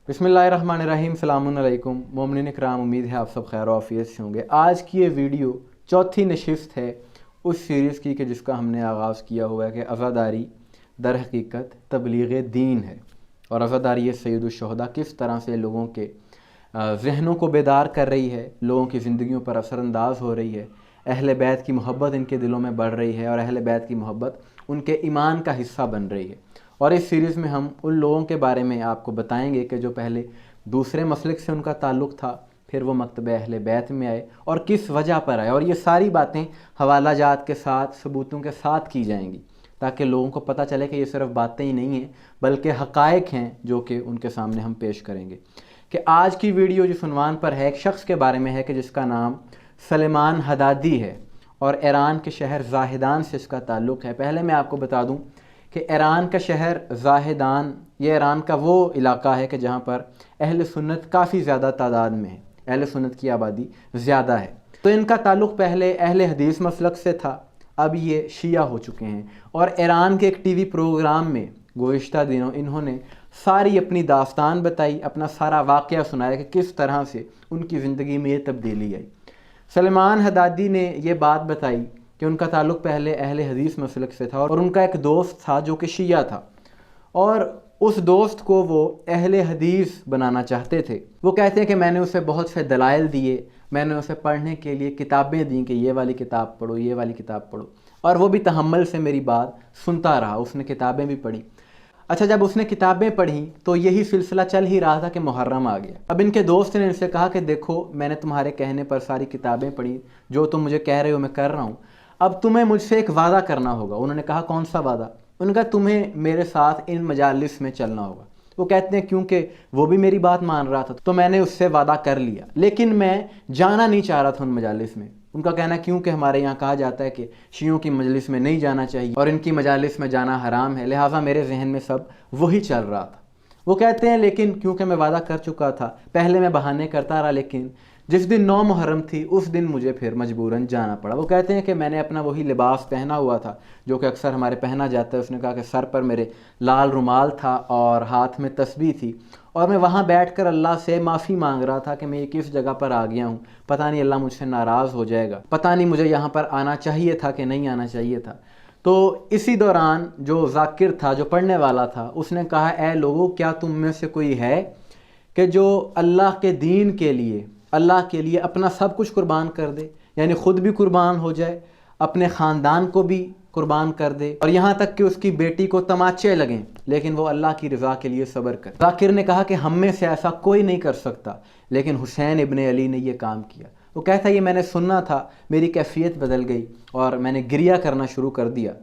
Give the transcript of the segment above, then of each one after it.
बिस्मिल्लाहिर्रहमानिर्रहीम, सलामुन मोमिनीन इकराम। उम्मीद है आप सब खैर आफियत से होंगे। आज की ये वीडियो चौथी नशिस्त है उस सीरीज़ की कि जिसका हमने आगाज़ किया हुआ है कि अज़ादारी दर हकीकत तबलीग दीन है। और अज़ादारी सैयदुश्शुहदा किस तरह से लोगों के ज़हनों को बेदार कर रही है, लोगों की ज़िंदगियों पर असरअंदाज हो रही है। अहले बैत की मोहब्बत इनके दिलों में बढ़ रही है और अहले बैत की मोहब्बत उनके ईमान का हिस्सा बन रही है। और इस सीरीज़ में हम उन लोगों के बारे में आपको बताएंगे कि जो पहले दूसरे मसलक से उनका ताल्लुक़ था, फिर वो मकतब अहले बैत में आए और किस वजह पर आए। और ये सारी बातें हवाला जात के साथ, सबूतों के साथ की जाएंगी ताकि लोगों को पता चले कि ये सिर्फ बातें ही नहीं हैं बल्कि हक़ाइक़ हैं जो कि उनके सामने हम पेश करेंगे। कि आज की वीडियो जिस उन्वान पर है, एक शख्स के बारे में है कि जिसका नाम सलेमान हदादी है और ईरान के शहर ज़ाहिदान से इसका ताल्लुक़ है। पहले मैं आपको बता दूं कि ईरान का शहर ज़ाहिदान ये ईरान का वो इलाका है कि जहाँ पर अहल सुन्नत काफ़ी ज़्यादा तादाद में है, अहल सुन्नत की आबादी ज़्यादा है। तो इनका ताल्लुक़ पहले अहल हदीस मसलक से था, अब ये शिया हो चुके हैं। और ईरान के एक टीवी प्रोग्राम में गुज़िश्ता दिनों इन्होंने सारी अपनी दास्तान बताई, अपना सारा वाक़या सुनाया कि किस तरह से उनकी ज़िंदगी में ये तब्दीली आई। सलेमान हदादी ने ये बात बताई कि उनका ताल्लुक़ पहले अहले हदीस मसलक से था और उनका एक दोस्त था जो कि शिया था और उस दोस्त को वो अहले हदीस बनाना चाहते थे। वो कहते हैं कि मैंने उसे बहुत से दलाइल दिए, मैंने उसे पढ़ने के लिए किताबें दी कि ये वाली किताब पढ़ो, ये वाली किताब पढ़ो, और वो भी तहम्मुल से मेरी बात सुनता रहा। उसने किताबें भी पढ़ी। अच्छा, जब उसने किताबें पढ़ी तो यही सिलसिला चल ही रहा था कि मुहर्रम आ गया। अब इनके दोस्त ने इनसे कहा कि देखो, मैंने तुम्हारे कहने पर सारी किताबें पढ़ी, जो तुम मुझे कह रहे हो मैं कर रहा हूँ, अब तुम्हें मुझसे एक वादा करना होगा। उन्होंने कहा कौन सा वादा? उनका तुम्हें मेरे साथ इन मजालिस में चलना होगा। वो कहते हैं क्योंकि वो भी मेरी बात मान रहा था तो मैंने उससे वादा कर लिया, लेकिन मैं जाना नहीं चाह रहा था उन मजालिस में। उनका कहना क्योंकि हमारे यहाँ कहा जाता है कि शियों की मजलिस में नहीं जाना चाहिए और इनकी मजालिस में जाना हराम है, लिहाजा मेरे जहन में सब वही चल रहा था। वो कहते हैं लेकिन क्योंकि मैं वादा कर चुका था, पहले मैं बहाने करता रहा, लेकिन जिस दिन 9 मुहर्रम थी उस दिन मुझे फिर मजबूरन जाना पड़ा। वो कहते हैं कि मैंने अपना वही लिबास पहना हुआ था जो कि अक्सर हमारे पहना जाता है। उसने कहा कि सर पर मेरे लाल रुमाल था और हाथ में तस्बीह थी और मैं वहाँ बैठकर अल्लाह से माफ़ी मांग रहा था कि मैं ये किस जगह पर आ गया हूँ, पता नहीं अल्लाह मुझसे नाराज़ हो जाएगा, पता नहीं मुझे यहाँ पर आना चाहिए था कि नहीं आना चाहिए था। तो इसी दौरान जो ज़ाकिर था, जो पढ़ने वाला था, उसने कहा ऐ लोगों, क्या तुम में से कोई है कि जो अल्लाह के दीन के लिए, अल्लाह के लिए अपना सब कुछ कुर्बान कर दे, यानी ख़ुद भी कुर्बान हो जाए, अपने ख़ानदान को भी कुर्बान कर दे और यहाँ तक कि उसकी बेटी को तमाचे लगें, लेकिन वो अल्लाह की रज़ा के लिए सब्र करे। ज़ाकिर ने कहा कि हम में से ऐसा कोई नहीं कर सकता, लेकिन हुसैन इब्ने अली ने ये काम किया। वो कहता है ये मैंने सुनना था, मेरी कैफियत बदल गई और मैंने गिरिया करना शुरू कर दिया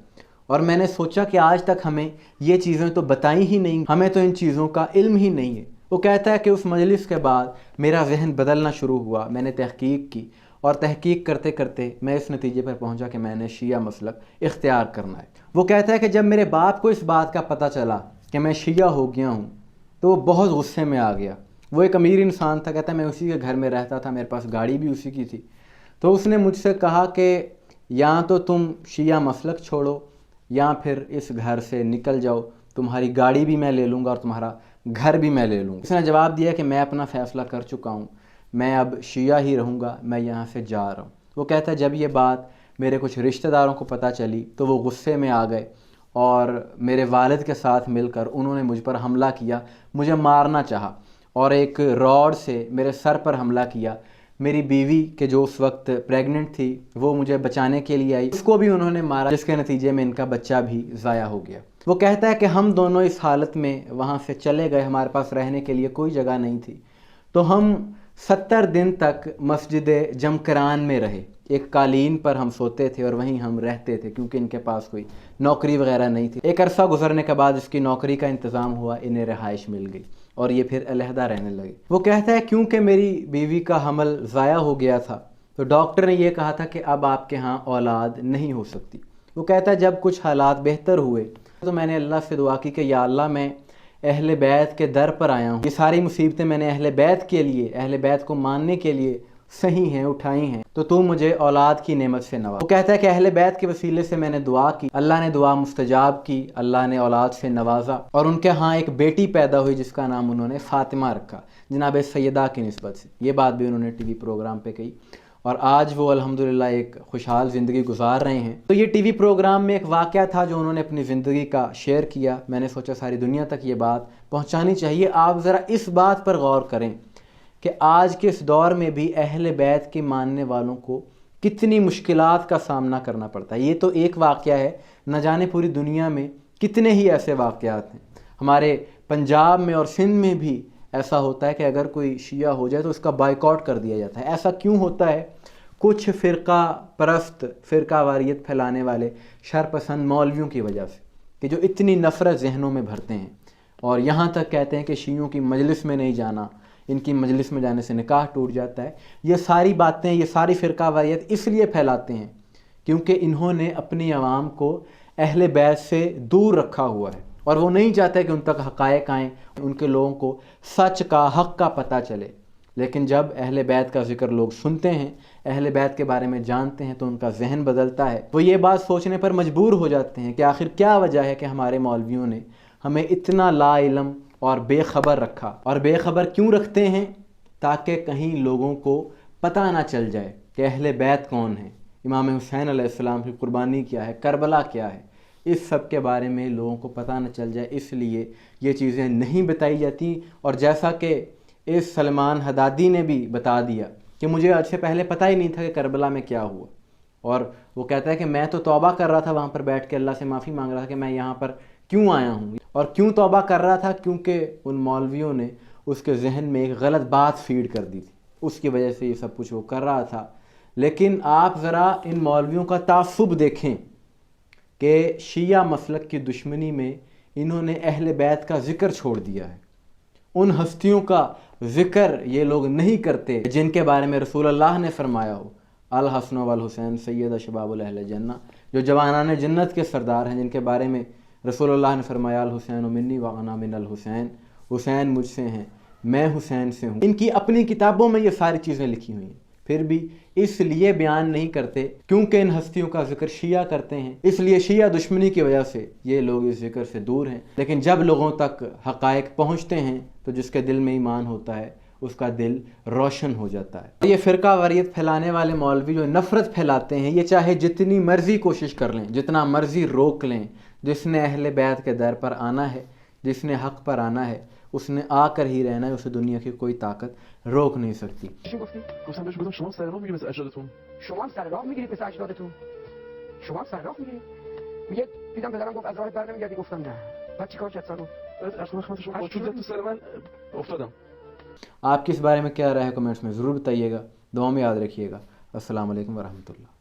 और मैंने सोचा कि आज तक हमें ये चीज़ें तो बताई ही नहीं, हमें तो इन चीज़ों का इल्म ही नहीं है। वो कहता है कि उस मजलिस के बाद मेरा जहन बदलना शुरू हुआ, मैंने तहकीक की और तहकीक करते करते मैं इस नतीजे पर पहुंचा कि मैंने शिया मसलक इख्तियार करना है। वो कहता है कि जब मेरे बाप को इस बात का पता चला कि मैं शिया हो गया हूँ तो वो बहुत गुस्से में आ गया। वो एक अमीर इंसान था, कहता है मैं उसी के घर में रहता था, मेरे पास गाड़ी भी उसी की थी। तो उसने मुझसे कहा कि या तो तुम शिया मसलक छोड़ो या फिर इस घर से निकल जाओ, तुम्हारी गाड़ी भी मैं ले लूँगा और तुम्हारा घर भी मैं ले लूँगा। उसने जवाब दिया कि मैं अपना फ़ैसला कर चुका हूँ, मैं अब शिया ही रहूँगा, मैं यहाँ से जा रहा हूँ। वो कहता है जब ये बात मेरे कुछ रिश्तेदारों को पता चली तो वो गुस्से में आ गए और मेरे वालिद के साथ मिलकर उन्होंने मुझ पर हमला किया, मुझे मारना चाहा और एक रॉड से मेरे सर पर हमला किया। मेरी बीवी के जो उस वक्त प्रेग्नेंट थी वो मुझे बचाने के लिए आई, उसको भी उन्होंने मारा, जिसके नतीजे में इनका बच्चा भी ज़ाया हो गया। वो कहता है कि हम दोनों इस हालत में वहाँ से चले गए, हमारे पास रहने के लिए कोई जगह नहीं थी, तो हम 70 दिन तक मस्जिद जमकरान में रहे। एक कालीन पर हम सोते थे और वहीं हम रहते थे क्योंकि इनके पास कोई नौकरी वगैरह नहीं थी। एक अरसा गुजरने के बाद इसकी नौकरी का इंतज़ाम हुआ, इन्हें रिहाइश मिल गई और ये फिर अलहदा रहने लगे। वो कहता है क्योंकि मेरी बीवी का हमल ज़ाया हो गया था तो डॉक्टर ने यह कहा था कि अब आपके यहाँ औलाद नहीं हो सकती। वो कहता है जब कुछ हालात बेहतर हुए तो मैंने अल्लाह से दुआ की कि या अल्लाह, मैं अहले बैत के दर पर आया हूँ, ये सारी मुसीबतें मैंने अहले बैत के लिए, अहले बैत को मानने के लिए सही हैं, उठाई हैं, तो तू मुझे औलाद की नेमत से नवाज। वो कहता है कि अहले बैत के वसीले से मैंने दुआ की, अल्लाह ने दुआ मुस्तजाब की, अल्लाह ने औलाद से नवाजा और उनके यहाँ एक बेटी पैदा हुई जिसका नाम उन्होंने फ़ातिमा रखा, जनाब सैयदा की निस्बत से। ये बात भी उन्होंने टीवी प्रोग्राम पे कही और आज वो अल्हम्दुलिल्लाह एक खुशहाल ज़िंदगी गुजार रहे हैं। तो ये टीवी प्रोग्राम में एक वाक़या था जो उन्होंने अपनी ज़िंदगी का शेयर किया। मैंने सोचा सारी दुनिया तक ये बात पहुँचानी चाहिए। आप ज़रा इस बात पर गौर करें कि आज के इस दौर में भी अहले बैत के मानने वालों को कितनी मुश्किलात का सामना करना पड़ता है। ये तो एक वाक़या है, न जाने पूरी दुनिया में कितने ही ऐसे वाक़यात हैं। हमारे पंजाब में और सिंध में भी ऐसा होता है कि अगर कोई शिया हो जाए तो उसका बाइकआउट कर दिया जाता है। ऐसा क्यों होता है? कुछ फ़िरका परस्त, फ़िरका वारियत फैलाने वाले शरपसंद मौलवियों की वजह से, कि जो इतनी नफ़रत जहनों में भरते हैं और यहाँ तक कहते हैं कि शियों की मजलिस में नहीं जाना, इनकी मजलिस में जाने से निकाह टूट जाता है। ये सारी बातें, ये सारी फ़िरका वारियत इसलिए फैलाते हैं क्योंकि इन्होंने अपनी आवाम को अहले बैत से दूर रखा हुआ है और वो नहीं चाहते कि उन तक हक़ाइक़ आएँ, उनके लोगों को सच का, हक़ का पता चले। लेकिन जब अहले बैत का ज़िक्र लोग सुनते हैं, अहले बैत के बारे में जानते हैं, तो उनका जहन बदलता है। वो ये बात सोचने पर मजबूर हो जाते हैं कि आखिर क्या वजह है कि हमारे मौलवियों ने हमें इतना ला इल्म और बेखबर रखा। और बेखबर क्यों रखते हैं? ताकि कहीं लोगों को पता ना चल जाए कि अहले बैत कौन है, इमाम हुसैन अलैहिस्सलाम की कुर्बानी क्या है, करबला क्या है, इस सब के बारे में लोगों को पता न चल जाए, इसलिए ये चीज़ें नहीं बताई जाती। और जैसा कि इस सलमान हदादी ने भी बता दिया कि मुझे आज से पहले पता ही नहीं था कि करबला में क्या हुआ, और वो कहता है कि मैं तो तौबा कर रहा था वहाँ पर बैठ के, अल्लाह से माफ़ी मांग रहा था कि मैं यहाँ पर क्यों आया हूँ। और क्यों तौबा कर रहा था? क्योंकि उन मौलवियों ने उसके जहन में एक गलत बात फीड कर दी थी, उसकी वजह से ये सब कुछ वो कर रहा था। लेकिन आप ज़रा इन मौलवियों का तासुब देखें कि शिया मसलक की दुश्मनी में इन्होंने अहले बैत का ज़िक्र छोड़ दिया है। उन हस्तियों का ज़िक्र ये लोग नहीं करते जिनके बारे में रसूल अल्लाह ने फरमाया हो, अल हसन वल हुसैन सैयद शबाबुल अहल जन्नह, जो जवानान जन्नत के सरदार हैं, जिनके बारे में रसूल अल्लाह ने फरमाया अल हुसैन मिन्नी व अना मिनल हुसैन, हुसैन मुझसे हैं, मैं हुसैन से हूँ। इनकी अपनी किताबों में ये सारी चीज़ें लिखी हुई हैं, फिर भी इसलिए बयान नहीं करते क्योंकि इन हस्तियों का जिक्र शिया करते हैं, इसलिए शिया दुश्मनी की वजह से ये लोग इस जिक्र से दूर हैं। लेकिन जब लोगों तक हक़ाइक़ पहुँचते हैं तो जिसके दिल में ईमान होता है उसका दिल रोशन हो जाता है। ये फ़िरका वारियत फैलाने वाले मौलवी जो नफ़रत फैलाते हैं, ये चाहे जितनी मर्ज़ी कोशिश कर लें, जितना मर्ज़ी रोक लें, जिसने अहले बैत के दर पर आना है, जिसने हक़ पर आना है, उसने आकर ही रहना है, उसे दुनिया की कोई ताकत रोक नहीं सकती। گفتم بهش شما سر راه میگیرید مثل اجدادتون. شما هم سر راه میگیرید مثل اجدادتون. شما هم سر راه میگیرید. میگه دیدم پدرم گفت از راه بر نمیگردی، گفتم نه. بعد چیکار کرد سالو؟ از خدمت شما با چوب تو سر من افتادم. آپ کی اس بارے میں کیا رائے ہے؟ کمنٹس میں ضرور بتائیے گا، دعا میں یاد رکھیے گا۔ السلام علیکم ورحمۃ اللہ۔